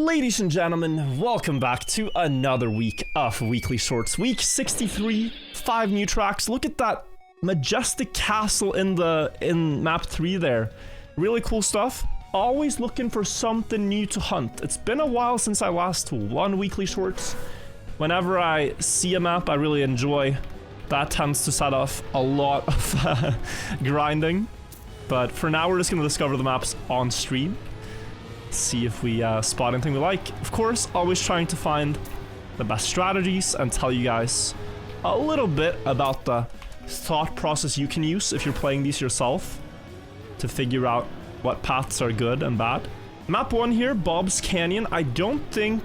Ladies and gentlemen, welcome back to another week of Weekly Shorts. Week 63, 5 new tracks. Look at that majestic castle in map 3 there. Really cool stuff. Always looking for something new to hunt. It's been a while since I last won Weekly Shorts. Whenever I see a map I really enjoy, that tends to set off a lot of grinding. But for now we're just going to discover the maps on stream. See if we spot anything we like. Of course, always trying to find the best strategies and tell you guys a little bit about the thought process you can use if you're playing these yourself to figure out what paths are good and bad. Map 1 here, Bob's Canyon. I don't think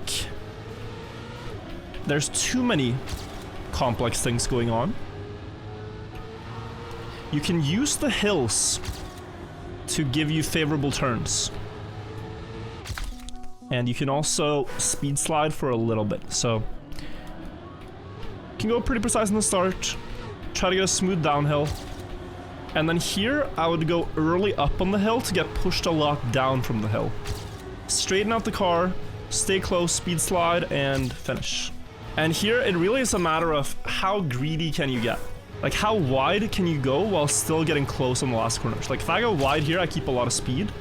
there's too many complex things going on. You can use the hills to give you favorable turns. And you can also speed slide for a little bit, so you can go pretty precise in the start, try to get a smooth downhill, and then here I would go early up on the hill to get pushed a lot down from the hill. Straighten out the car, stay close, speed slide, and finish. And here it really is a matter of how greedy can you get. Like how wide can you go while still getting close on the last corners. Like if I go wide here I keep a lot of speed.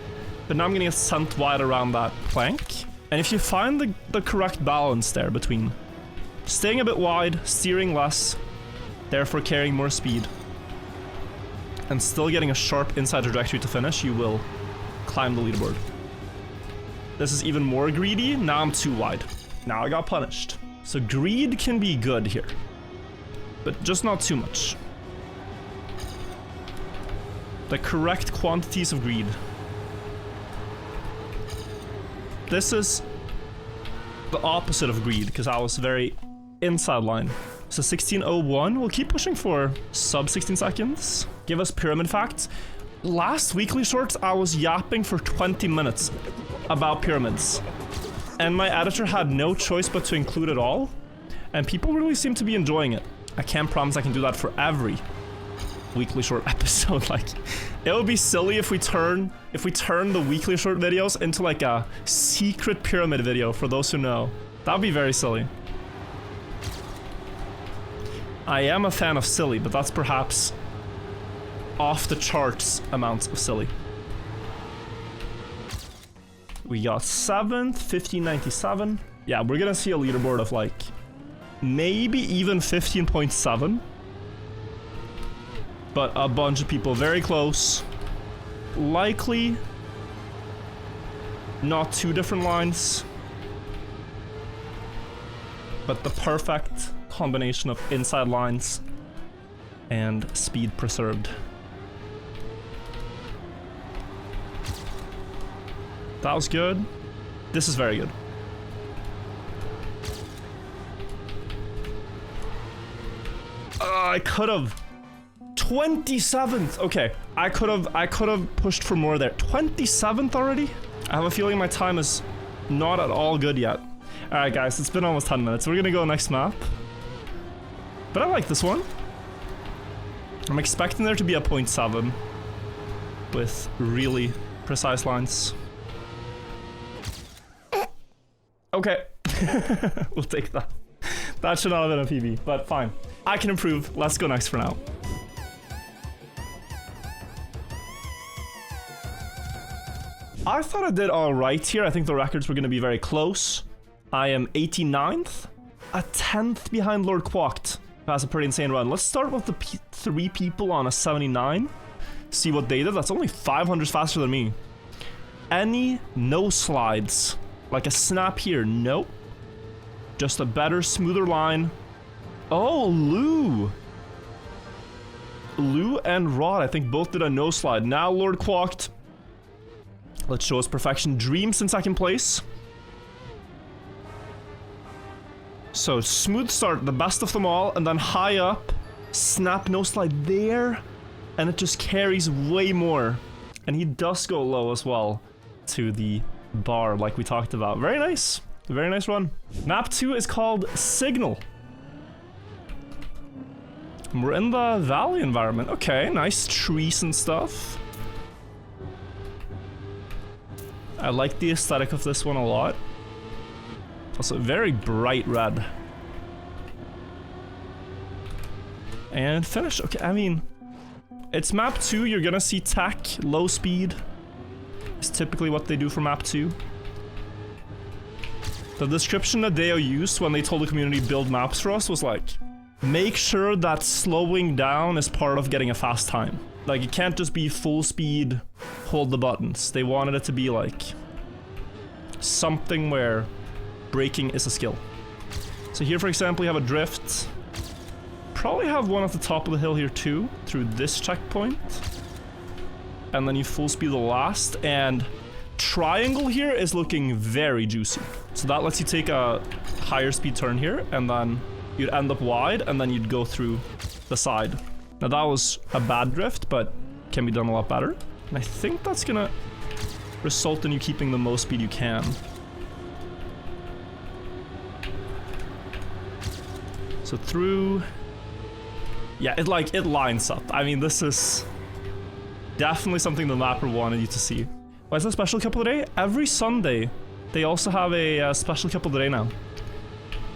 But now I'm gonna get sent wide around that plank. And if you find the correct balance there between staying a bit wide, steering less, therefore carrying more speed, and still getting a sharp inside trajectory to finish, you will climb the leaderboard. This is even more greedy. Now I'm too wide. Now I got punished. So greed can be good here, but just not too much. The correct quantities of greed. This is the opposite of greed, because I was very inside line. So 16:01, we'll keep pushing for sub 16 seconds. Give us pyramid facts. Last Weekly Shorts, I was yapping for 20 minutes about pyramids. And my editor had no choice but to include it all. And people really seem to be enjoying it. I can't promise I can do that for every Weekly Short episode. Like, it would be silly if we turn the Weekly Short videos into like a secret pyramid video for those who know. That would be very silly. I am a fan of silly, but that's perhaps off the charts amounts of silly. We got 7th, 1597. Yeah, we're gonna see a leaderboard of like maybe even 15.7. But a bunch of people very close. Likely not two different lines, but the perfect combination of inside lines and speed preserved. That was good. This is very good. I could have 27th. Okay, I could have pushed for more there. 27th already? I have a feeling my time is not at all good yet. All right, guys, it's been almost 10 minutes. We're gonna go next map. But I like this one. I'm expecting there to be a 0.7 with really precise lines. Okay, we'll take that. That should not have been a PB, but fine. I can improve. Let's go next for now. I thought I did all right here. I think the records were going to be very close. I am 89th, a 10th behind Lord Quack. That's a pretty insane run. Let's start with the 3 people on a 79. See what they did. That's only 500 faster than me. Any no slides? Like a snap here? Nope. Just a better, smoother line. Oh, Lou. Lou and Rod, I think both did a no slide. Now Lord Quack. Let's show us perfection. Dreams in 2nd place. So smooth start, the best of them all, and then high up, snap no slide there, and it just carries way more. And he does go low as well to the bar like we talked about. Very nice. Very nice run. Map 2 is called Signal. And we're in the valley environment. Okay, nice trees and stuff. I like the aesthetic of this one a lot. Also very bright red. And finish. Okay, I mean, it's map 2. You're gonna see tech, low speed. It's typically what they do for map 2. The description that they used when they told the community build maps for us was like, make sure that slowing down is part of getting a fast time. Like, it can't just be full speed, hold the buttons. They wanted it to be like something where braking is a skill. So here, for example, you have a drift. Probably have one at the top of the hill here too, through this checkpoint. And then you full speed the last, and triangle here is looking very juicy. So that lets you take a higher speed turn here, and then you'd end up wide, and then you'd go through the side. Now that was a bad drift, but can be done a lot better. And I think that's gonna result in you keeping the most speed you can. So through... Yeah, it lines up. I mean, this is definitely something the mapper wanted you to see. Why is that special cup of the day? Every Sunday, they also have a special cup of the day now.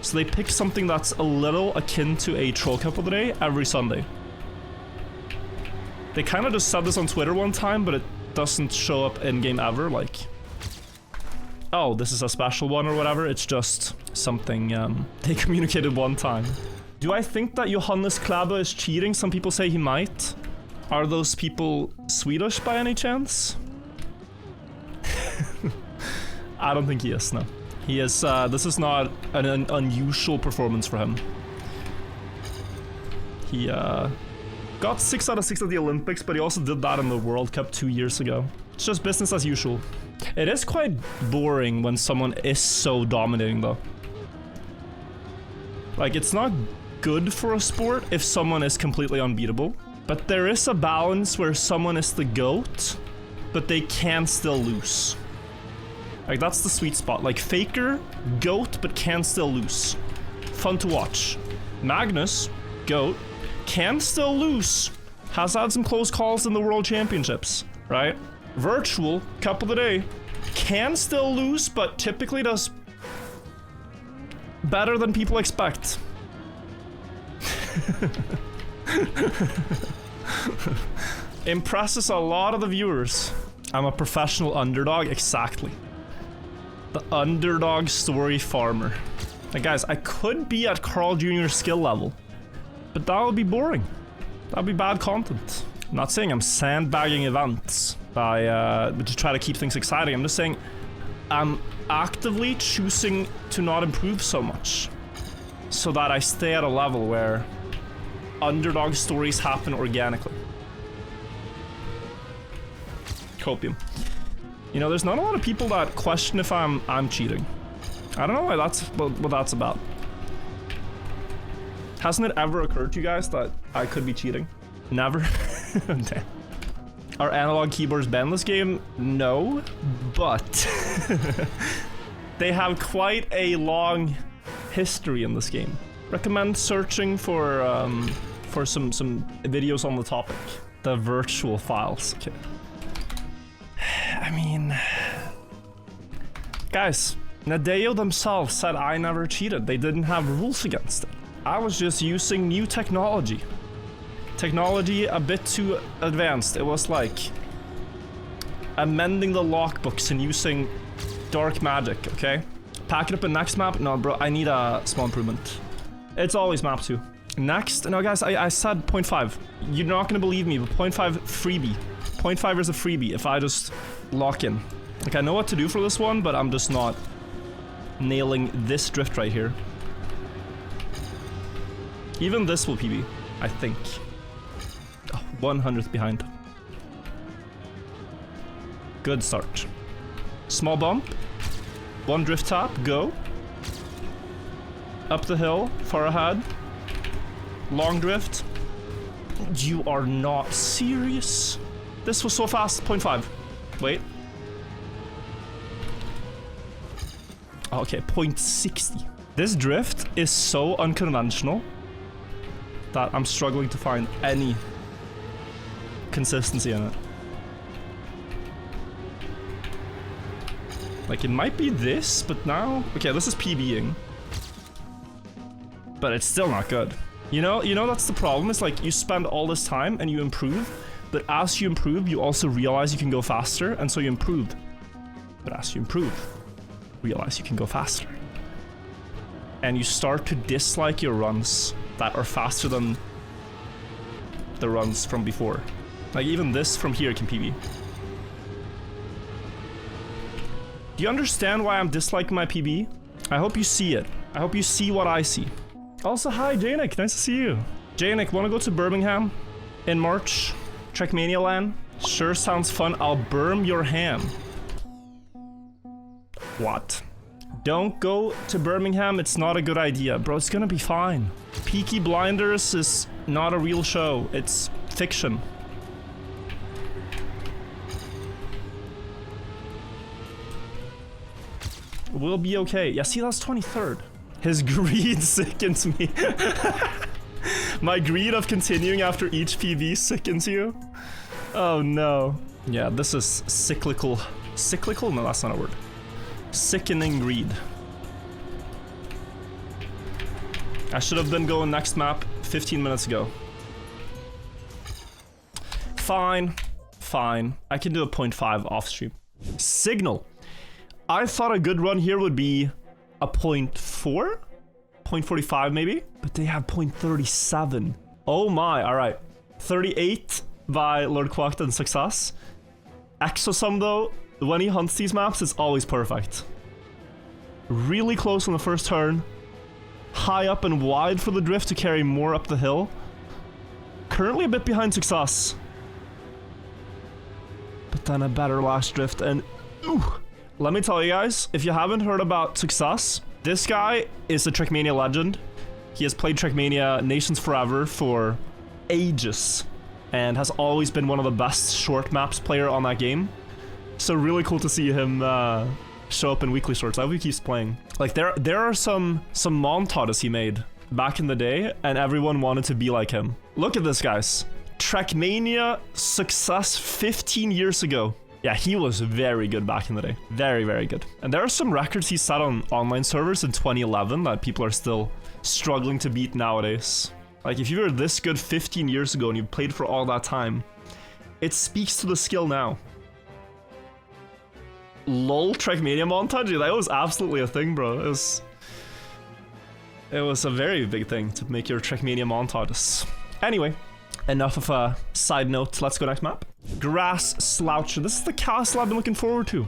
So they pick something that's a little akin to a troll cup of the day every Sunday. They kind of just said this on Twitter one time, but it doesn't show up in-game ever, like... Oh, this is a special one or whatever. It's just something they communicated one time. Do I think that Johannes Klæbo is cheating? Some people say he might. Are those people Swedish by any chance? I don't think he is, no. He is, this is not an unusual performance for him. He, got 6 out of 6 at the Olympics, but he also did that in the World Cup 2 years ago. It's just business as usual. It is quite boring when someone is so dominating, though. Like, it's not good for a sport if someone is completely unbeatable, but there is a balance where someone is the GOAT, but they can still lose. Like, that's the sweet spot. Like, Faker, GOAT, but can still lose. Fun to watch. Magnus, GOAT, can still lose. Has had some close calls in the World Championships, right? Wirtual, cup of the day, can still lose, but typically does better than people expect. Impresses a lot of the viewers. I'm a professional underdog, exactly. The underdog story farmer. Now guys, I could be at Carl Jr.'s skill level, but that would be boring. That would be bad content. I'm not saying I'm sandbagging events by to try to keep things exciting. I'm just saying I'm actively choosing to not improve so much, so that I stay at a level where underdog stories happen organically. Copium. You know, there's not a lot of people that question if I'm cheating. I don't know why that's what that's about. Hasn't it ever occurred to you guys that I could be cheating? Never? Damn. Are analog keyboards banned in this game? No, but they have quite a long history in this game. Recommend searching for some videos on the topic. The virtual files. Okay. I mean, guys, Nadeo themselves said I never cheated. They didn't have rules against it. I was just using new technology. Technology a bit too advanced. It was like amending the lockbooks and using dark magic, okay? Pack it up in next map? No, bro, I need a small improvement. It's always map 2. Next, no guys, I said 0.5. You're not gonna believe me, but 0.5 freebie. 0.5 is a freebie if I just lock in. Like, I know what to do for this one, but I'm just not nailing this drift right here. Even this will PB, I think. Oh, 100th behind. Good start. Small bump. One drift tap, go. Up the hill, far ahead. Long drift. You are not serious. This was so fast, 0.5. Wait. Okay, 0.60. This drift is so unconventional that I'm struggling to find any consistency in it. Like, it might be this, but now... Okay, this is PBing. But it's still not good. You know, that's the problem. It's like, you spend all this time and you improve, but as you improve, you also realize you can go faster, and so you improved. But as you improve, realize you can go faster. And you start to dislike your runs that are faster than the runs from before. Like, even this from here can PB. Do you understand why I'm disliking my PB? I hope you see it. I hope you see what I see. Also, hi, Janik. Nice to see you. Janik, wanna go to Birmingham in March? Trackmania LAN? Sure sounds fun. I'll burn your ham. What? Don't go to Birmingham. It's not a good idea. Bro, it's gonna be fine. Peaky Blinders is not a real show. It's fiction. We'll be okay. Yeah, see, that's 23rd. His greed sickens me. My greed of continuing after each PV sickens you? Oh no. Yeah, this is cyclical. Cyclical? No, that's not a word. Sickening greed. I should have been going next map 15 minutes ago. Fine. Fine. I can do a 0.5 off stream. Signal. I thought a good run here would be a 0.4? 0.45 maybe? But they have 0.37. Oh my, alright. 38 by Lord Quack and Success. Exosum though, when he hunts these maps, it's always perfect. Really close on the first turn. High up and wide for the drift to carry more up the hill. Currently a bit behind Success. But then a better last drift and... Ooh! Let me tell you guys, if you haven't heard about Success, this guy is a Trackmania legend. He has played Trackmania Nations Forever for ages and has always been one of the best short maps player on that game. So really cool to see him show up in weekly shorts. I hope he keeps playing. Like there are some montages he made back in the day and everyone wanted to be like him. Look at this, guys. Trackmania Success 15 years ago. Yeah, he was very good back in the day. Very, very good. And there are some records he set on online servers in 2011 that people are still struggling to beat nowadays. Like, if you were this good 15 years ago and you played for all that time, it speaks to the skill now. LOL Trackmania montage? Yeah, that was absolutely a thing, bro. It was a very big thing to make your Trackmania montages. Anyway, enough of a side note. Let's go next map. Grass Sloucher. This is the castle I've been looking forward to.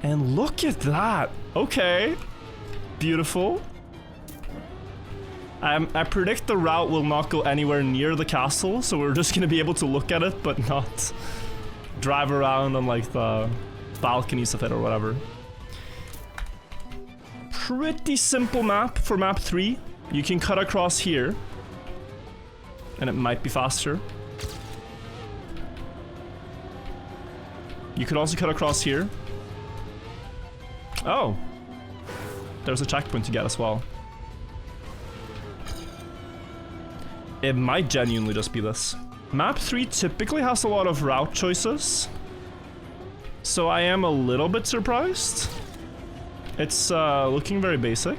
And look at that. Okay. Beautiful. I predict the route will not go anywhere near the castle, so we're just gonna be able to look at it, but not drive around on like the balconies of it or whatever. Pretty simple map for map 3. You can cut across here. And it might be faster. You could also cut across here. Oh. There's a checkpoint to get as well. It might genuinely just be this. Map 3 typically has a lot of route choices. So I am a little bit surprised. It's looking very basic.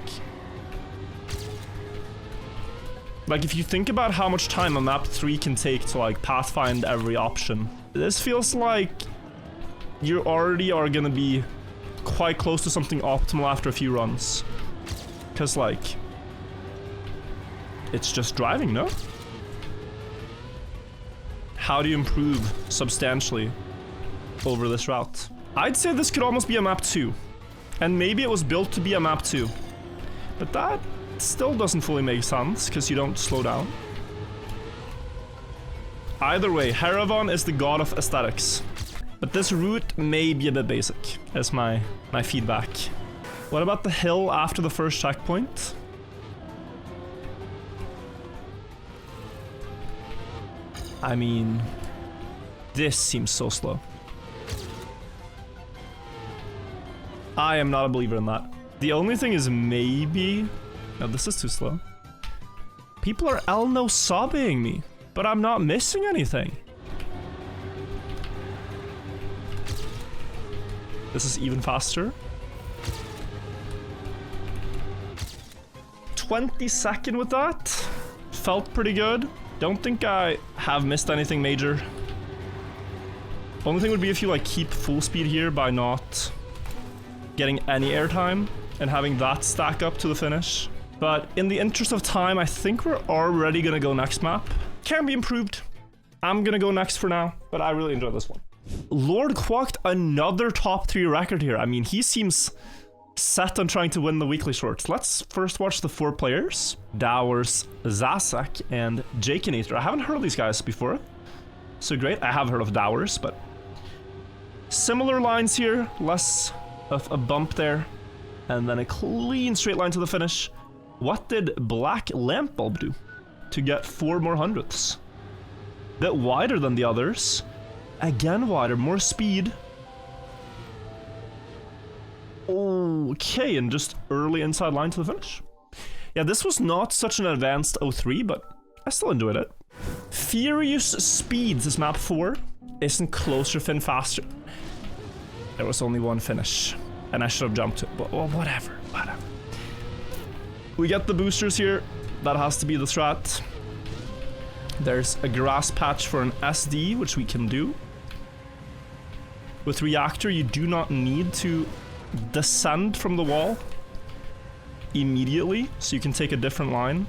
Like, if you think about how much time a map 3 can take to, like, pathfind every option, this feels like you already are gonna be quite close to something optimal after a few runs. Because, like, it's just driving, no? How do you improve substantially over this route? I'd say this could almost be a map 2. And maybe it was built to be a map 2. But that still doesn't fully make sense, because you don't slow down. Either way, Haravan is the god of aesthetics. But this route may be a bit basic, is my feedback. What about the hill after the first checkpoint? I mean, this seems so slow. I am not a believer in that. The only thing is maybe... No, this is too slow. People are Elno-sobbing me, but I'm not missing anything. This is even faster. 22nd with that. Felt pretty good. Don't think I have missed anything major. Only thing would be if you like keep full speed here by not getting any airtime and having that stack up to the finish. But in the interest of time, I think we're already gonna go next map. Can be improved. I'm gonna go next for now, but I really enjoyed this one. Lord Quacked another top 3 record here. I mean, he seems set on trying to win the weekly shorts. Let's first watch the 4 players. Dowers, Zasak, and Jakinator. I haven't heard of these guys before. So great. I have heard of Dowers, but similar lines here. Less of a bump there. And then a clean straight line to the finish. What did Black Lamp Bulb do to get 4 more hundredths? Bit wider than the others. Again wider, more speed. Okay, and just early inside line to the finish. Yeah, this was not such an advanced 03, but I still enjoyed it. Furious Speeds is map 4. Isn't Closer Fin faster? There was only one finish, and I should have jumped to it, but well, whatever. We get the boosters here. That has to be the strat. There's a grass patch for an SD, which we can do. With Reactor, you do not need to descend from the wall immediately, so you can take a different line.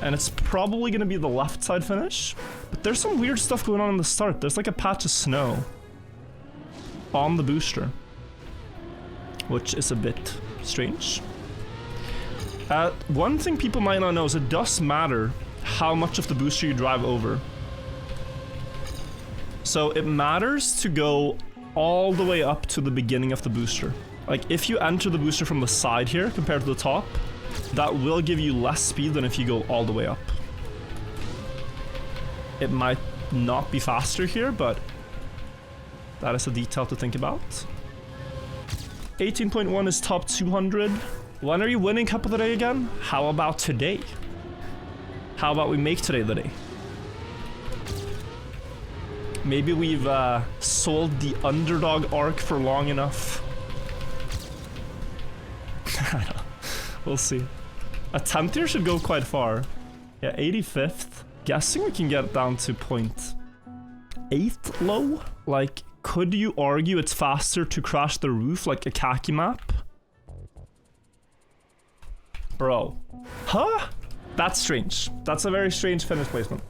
And it's probably going to be the left side finish. But there's some weird stuff going on in the start. There's like a patch of snow on the booster, which is a bit strange. One thing people might not know is it does matter how much of the booster you drive over. So it matters to go all the way up to the beginning of the booster. Like if you enter the booster from the side here compared to the top, that will give you less speed than if you go all the way up. It might not be faster here, but that is a detail to think about. 18.1 is top 200. When are you winning Cup of the Day again? How about today? How about we make today the day? Maybe we've sold the underdog arc for long enough. We'll see. A 10th here should go quite far. Yeah, 85th. Guessing we can get down to 0.8 low. Like, could you argue it's faster to crash the roof like a khaki map? Bro. Huh? That's strange. That's a very strange finish placement.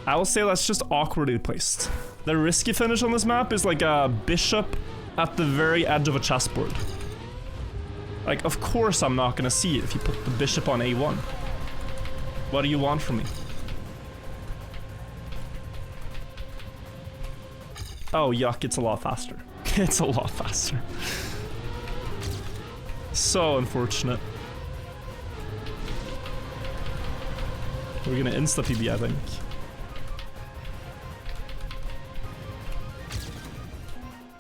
I will say that's just awkwardly placed. The risky finish on this map is like a bishop at the very edge of a chessboard. Like, of course I'm not gonna see it if you put the bishop on A1. What do you want from me? Oh, yuck, it's a lot faster. It's a lot faster. So unfortunate. We're gonna insta-PB, I think.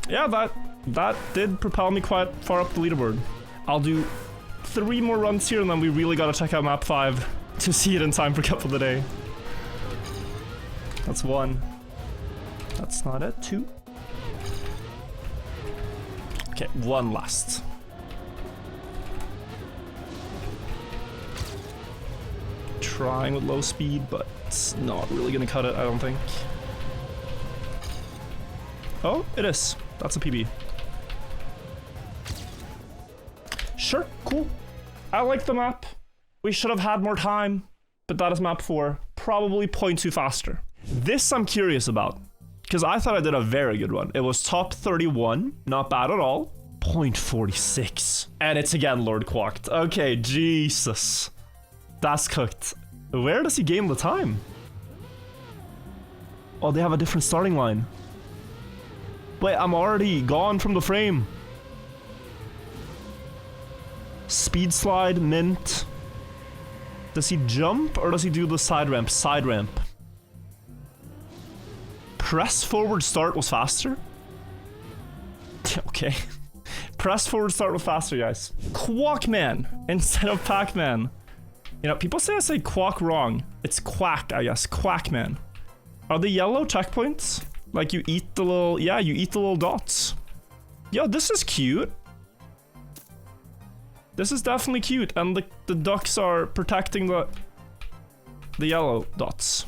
Yeah, that did propel me quite far up the leaderboard. I'll do 3 more runs here and then we really gotta check out map 5 to see it in time for Cup of the Day. That's 1. That's not it. 2. Okay, 1 last. Trying with low speed, but it's not really gonna cut it, I don't think. Oh, it is. That's a PB. Sure, cool. I like the map. We should have had more time, but that is map 4. Probably 0.2 faster. This I'm curious about, because I thought I did a very good one. It was top 31, not bad at all. 0.46. And it's again Lord Quacked. Okay, Jesus. That's cooked. Where does he gain the time? Oh, they have a different starting line. Wait, I'm already gone from the frame. Speed slide, mint. Does he jump or does he do the side ramp? Side ramp. Press forward start was faster? Okay. Press forward start was faster, guys. Quack-Man instead of Pac-Man. You know, people say I say Quack wrong. It's Quack, I guess. Quack-Man. Are the yellow checkpoints? Like you eat the little... Yeah, you eat the little dots. Yo, this is cute. This is definitely cute, and the ducks are protecting the yellow dots.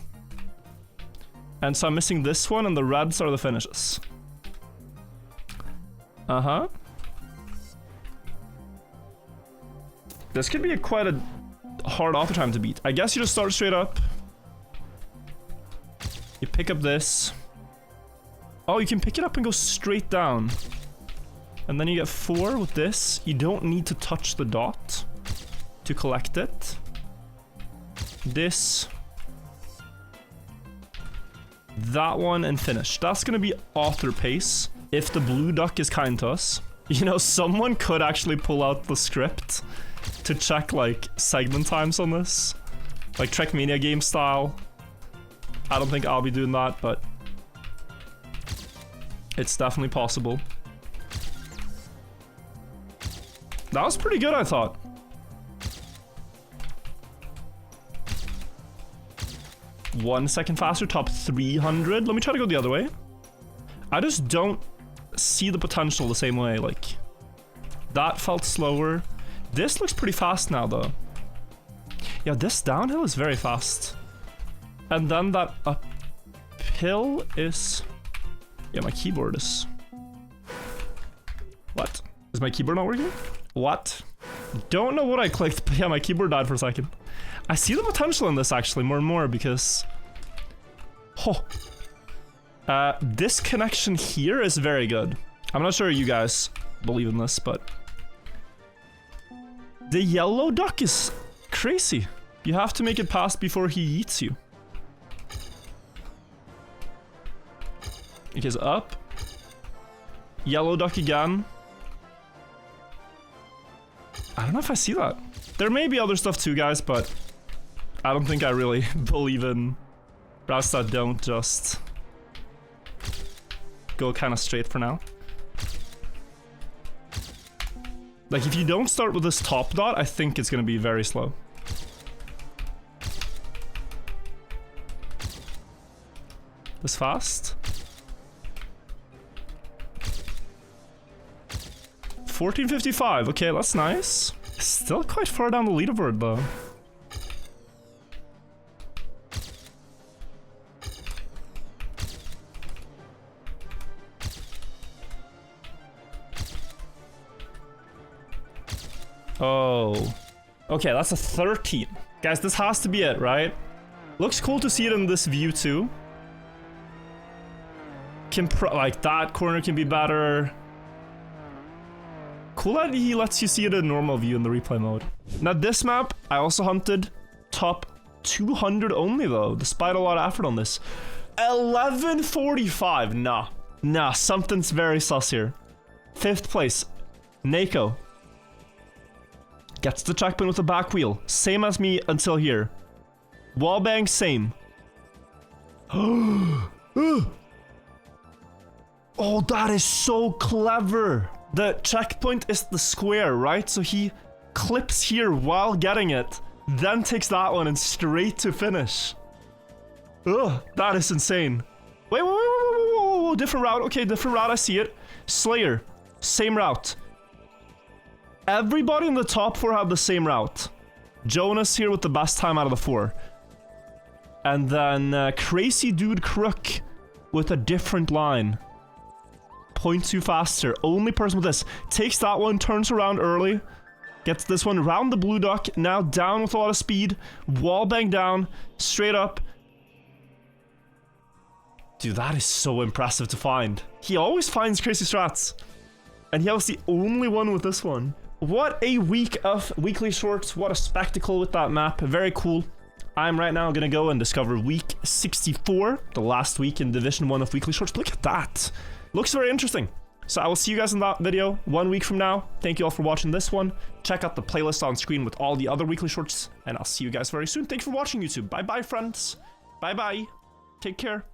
And so I'm missing this one, and the reds are the finishes. Uh-huh. This could be quite a hard auto time to beat. I guess you just start straight up. You pick up this. Oh, you can pick it up and go straight down. And then you get 4 with this. You don't need to touch the dot to collect it. This. That one and finish. That's gonna be author pace if the blue duck is kind to us. You know, someone could actually pull out the script to check like segment times on this. Like Trackmania game style. I don't think I'll be doing that, but it's definitely possible. That was pretty good, I thought. One second faster, top 300. Let me try to go the other way. I just don't see the potential the same way. Like, that felt slower. This looks pretty fast now, though. Yeah, this downhill is very fast. And then that uphill is... Yeah, my keyboard is... What? Is my keyboard not working? What? Don't know what I clicked, but yeah, my keyboard died for a second. I see the potential in this actually more and more because... Oh. This connection here is very good. I'm not sure you guys believe in this, but... The yellow duck is crazy. You have to make it past before he eats you. Okay, so up. Yellow duck again. I don't know if I see that. There may be other stuff too, guys, but I don't think I really believe in routes that don't just go kind of straight for now. Like, if you don't start with this top dot, I think it's gonna be very slow. This fast? 1455, okay, that's nice. Still quite far down the leaderboard, though. Oh. Okay, that's a 13. Guys, this has to be it, right? Looks cool to see it in this view, too. Like, that corner can be better. Cool that he lets you see it in normal view in the replay mode. Now this map, I also hunted top 200 only though, despite a lot of effort on this. 1145, nah, something's very sus here. 5th place, Nako. Gets the checkpoint with the back wheel, same as me until here. Wallbang, same. Oh, that is so clever. The checkpoint is the square, right? So he clips here while getting it, then takes that one and straight to finish. Ugh, that is insane. Wait, whoa, different route. Okay, different route, I see it. Slayer, same route. Everybody in the top 4 have the same route. Jonas here with the best time out of the 4. And then Crazy Dude Crook with a different line. 0.2 faster. Only person with this. Takes that one, turns around early. Gets this one round the blue duck. Now down with a lot of speed. Wall bang down. Straight up. Dude, that is so impressive to find. He always finds crazy strats. And he was the only one with this one. What a week of weekly shorts. What a spectacle with that map. Very cool. I'm right now gonna go and discover week 64. The last week in Division 1 of weekly shorts. Look at that. Looks very interesting. So I will see you guys in that video 1 week from now. Thank you all for watching this one. Check out the playlist on screen with all the other weekly shorts. And I'll see you guys very soon. Thank you for watching, YouTube. Bye-bye, friends. Bye-bye. Take care.